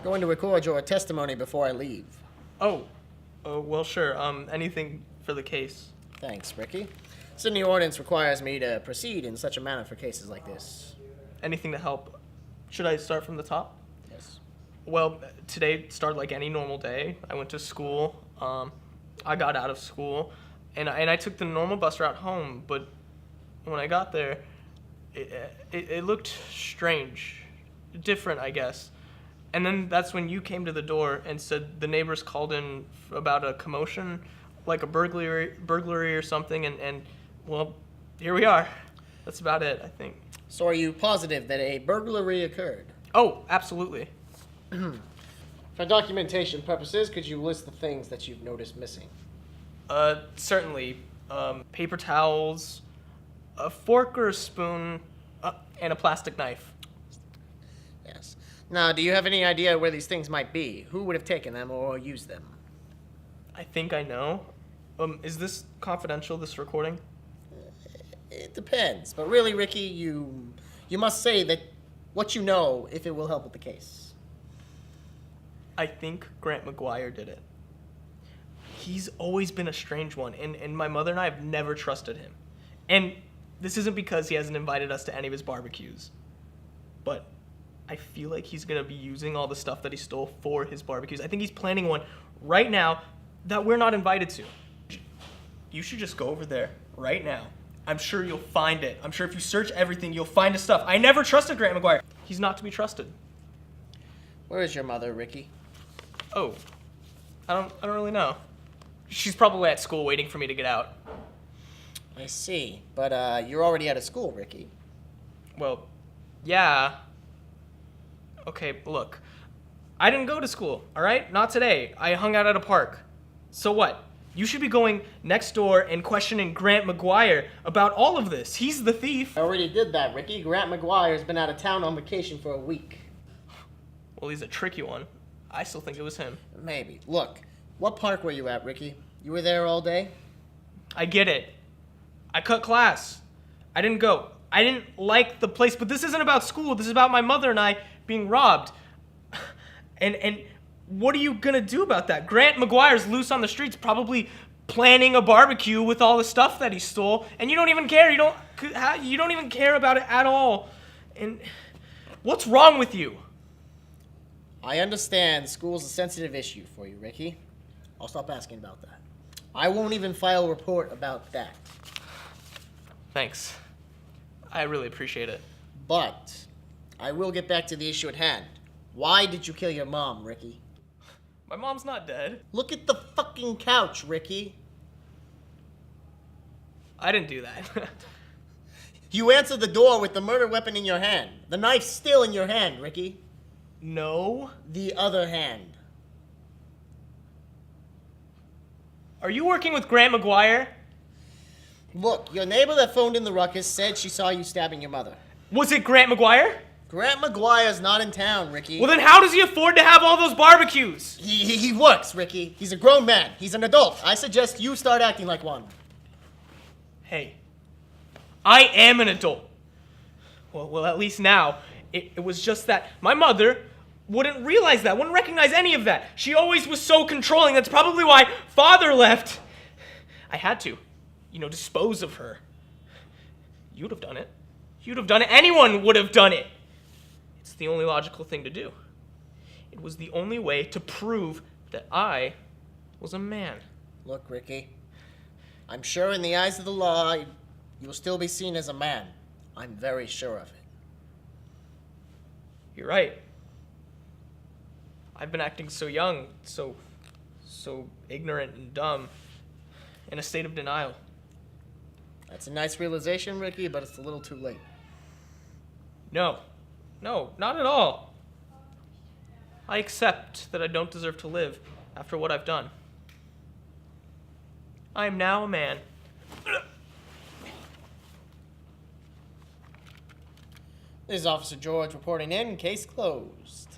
Going to record your testimony before I leave. Well, sure. Anything for the case. Thanks, Ricky. Sydney ordinance requires me to proceed in such a manner for cases like this. Anything to help. Should I start from the top? Yes. Well, today started like any normal day. I went to school. I got out of school, and I took the normal bus route home. But when I got there, it looked strange, different, I guess. And then that's when you came to the door and said the neighbors called in about a commotion, like a burglary or something. And well, here we are. That's about it, I think. So are you positive that a burglary occurred? Oh, absolutely. For documentation purposes, could you list the things that you've noticed missing? Certainly. Paper towels, a fork or a spoon, and a plastic knife. Yes. Now, do you have any idea where these things might be? Who would have taken them or used them? I think I know. Is this confidential, this recording? It depends. But really, Ricky, you must say that what you know if it will help with the case. I think Grant McGuire did it. He's always been a strange one, and my mother and I have never trusted him. And this isn't because he hasn't invited us to any of his barbecues, but I feel like he's going to be using all the stuff that he stole for his barbecues. I think he's planning one right now that we're not invited to. You should just go over there right now. I'm sure you'll find it. I'm sure if you search everything, you'll find his stuff. I never trusted Grant McGuire. He's not to be trusted. Where is your mother, Ricky? Oh, I don't really know. She's probably at school waiting for me to get out. I see. But you're already out of school, Ricky. Well, yeah. Okay, look. I didn't go to school, all right? Not today. I hung out at a park. So what? You should be going next door and questioning Grant McGuire about all of this. He's the thief. I already did that, Ricky. Grant McGuire's been out of town on vacation for a week. Well, he's a tricky one. I still think it was him. Maybe. Look, what park were you at, Ricky? You were there all day? I get it. I cut class. I didn't go. I didn't like the place, but this isn't about school. This is about my mother and I being robbed. And what are you gonna do about that? Grant McGuire's loose on the streets, probably planning a barbecue with all the stuff that he stole, and you don't even care. You don't even care about it at all. And what's wrong with you? I understand school's a sensitive issue for you, Ricky. I'll stop asking about that. I won't even file a report about that. Thanks. I really appreciate it. But I will get back to the issue at hand. Why did you kill your mom, Ricky? My mom's not dead. Look at the fucking couch, Ricky. I didn't do that. You answered the door with the murder weapon in your hand. The knife's still in your hand, Ricky. No. The other hand. Are you working with Grant McGuire? Look, your neighbor that phoned in the ruckus said she saw you stabbing your mother. Was it Grant McGuire? Grant McGuire's not in town, Ricky. Well, then how does he afford to have all those barbecues? He works, Ricky. He's a grown man. He's an adult. I suggest you start acting like one. Hey, I am an adult. Well, at least now. It was just that my mother wouldn't realize that, wouldn't recognize any of that. She always was so controlling. That's probably why Father left. I had to, dispose of her. You'd have done it. You'd have done it. Anyone would have done it. It's the only logical thing to do. It was the only way to prove that I was a man. Look, Ricky, I'm sure in the eyes of the law, you will still be seen as a man. I'm very sure of it. You're right. I've been acting so young, so ignorant and dumb, in a state of denial. That's a nice realization, Ricky, but it's a little too late. No, not at all. I accept that I don't deserve to live after what I've done. I am now a man. This is Officer George reporting in. Case closed.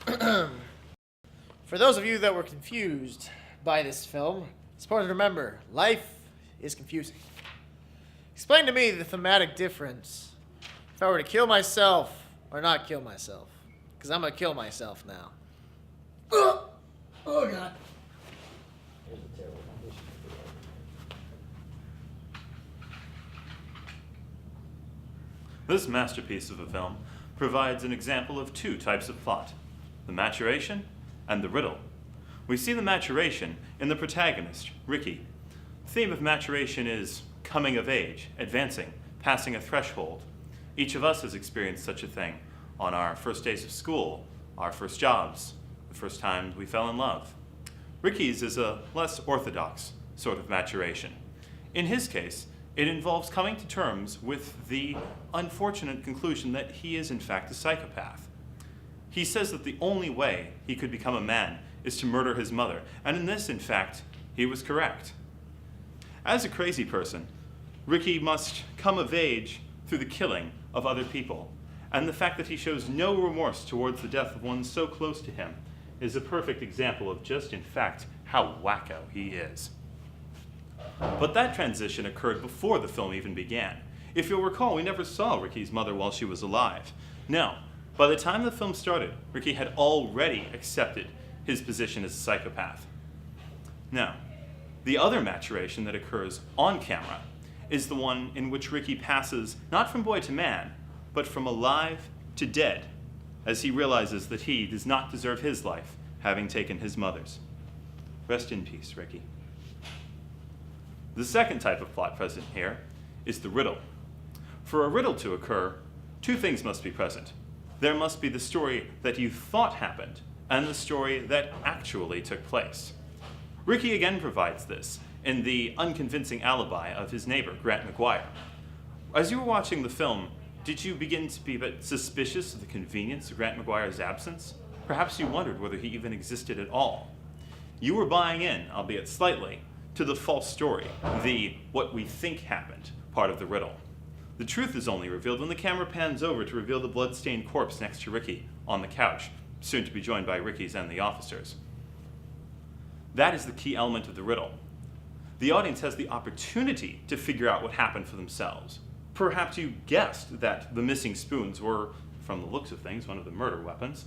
For those of you that were confused by this film, it's important to remember, life is confusing. Explain to me the thematic difference. If I were to kill myself or not kill myself. Because I'm going to kill myself now. Oh, God. Here's a terrible condition for you. This masterpiece of a film provides an example of two types of plot, the maturation and the riddle. We see the maturation in the protagonist, Ricky. The theme of maturation is coming of age, advancing, passing a threshold. Each of us has experienced such a thing on our first days of school, our first jobs, the first time we fell in love. Ricky's is a less orthodox sort of maturation. In his case, it involves coming to terms with the unfortunate conclusion that he is in fact a psychopath. He says that the only way he could become a man is to murder his mother, and in this, in fact, he was correct. As a crazy person, Ricky must come of age through the killing of other people, and the fact that he shows no remorse towards the death of one so close to him is a perfect example of just, in fact, how wacko he is. But that transition occurred before the film even began. If you'll recall, we never saw Ricky's mother while she was alive. No, by the time the film started, Ricky had already accepted his position as a psychopath. Now, the other maturation that occurs on camera is the one in which Ricky passes not from boy to man, but from alive to dead, as he realizes that he does not deserve his life, having taken his mother's. Rest in peace, Ricky. The second type of plot present here is the riddle. For a riddle to occur, two things must be present. There must be the story that you thought happened, and the story that actually took place. Ricky again provides this in the unconvincing alibi of his neighbor, Grant McGuire. As you were watching the film, did you begin to be a bit suspicious of the convenience of Grant McGuire's absence? Perhaps you wondered whether he even existed at all. You were buying in, albeit slightly, to the false story, the what we think happened part of the riddle. The truth is only revealed when the camera pans over to reveal the blood-stained corpse next to Ricky on the couch, soon to be joined by Ricky's and the officers. That is the key element of the riddle. The audience has the opportunity to figure out what happened for themselves. Perhaps you guessed that the missing spoons were, from the looks of things, one of the murder weapons.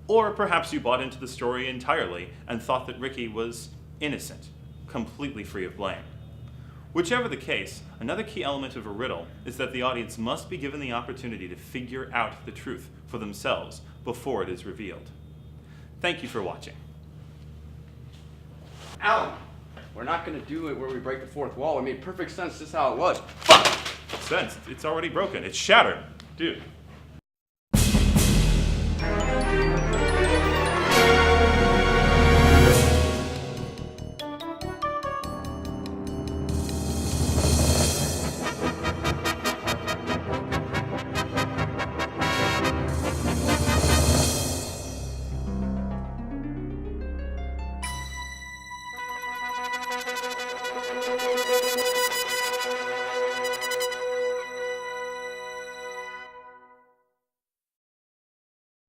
Or perhaps you bought into the story entirely and thought that Ricky was innocent, completely free of blame. Whichever the case, another key element of a riddle is that the audience must be given the opportunity to figure out the truth for themselves before it is revealed. Thank you for watching. Alan, we're not going to do it where we break the fourth wall. It made perfect sense just how it was. Sense, it's already broken. It's shattered. Dude.